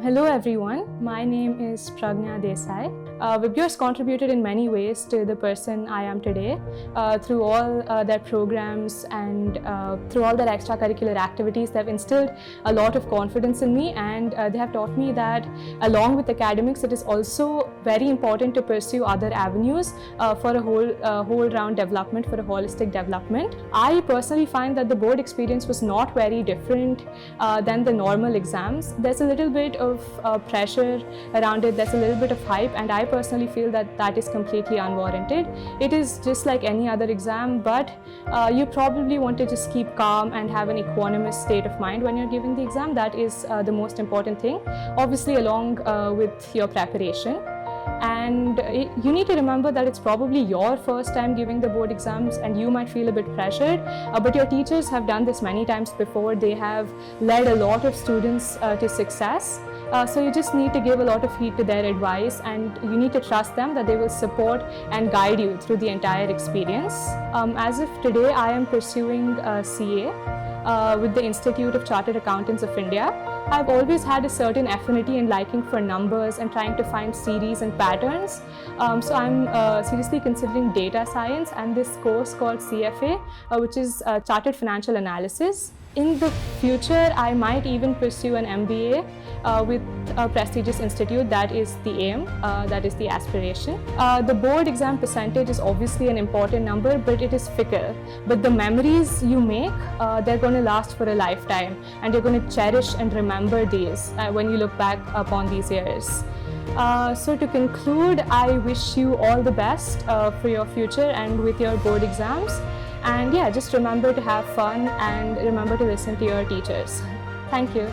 Hello everyone, my name is Pragnya Desai. VIBGYOR's contributed in many ways to the person I am today through all their programs and through all their extracurricular activities. They have instilled a lot of confidence in me, and they have taught me that along with academics, it is also very important to pursue other avenues for a whole round development, for a holistic development. I personally find that the board experience was not very different than the normal exams. There's a little bit of pressure around it, there's a little bit of hype, and I personally feel that that is completely unwarranted. It is just like any other exam, but you probably want to just keep calm and have an equanimous state of mind when you're giving the exam. That is the most important thing, obviously along with your preparation. And you need to remember that it's probably your first time giving the board exams and you might feel a bit pressured, but your teachers have done this many times before. They have led a lot of students to success. So you just need to give a lot of heed to their advice, and you need to trust them that they will support and guide you through the entire experience. As of today, I am pursuing CA with the Institute of Chartered Accountants of India. I've always had a certain affinity and liking for numbers and trying to find series and patterns. So I'm seriously considering data science and this course called CFA, which is Chartered Financial Analysis. In the future, I might even pursue an MBA with a prestigious institute. That is the aim, that is the aspiration. The board exam percentage is obviously an important number, but it is fickle. But the memories you make, they're going to last for a lifetime, and you're going to cherish and remember these when you look back upon these years. So to conclude, I wish you all the best for your future and with your board exams. And yeah, just remember to have fun and remember to listen to your teachers. Thank you.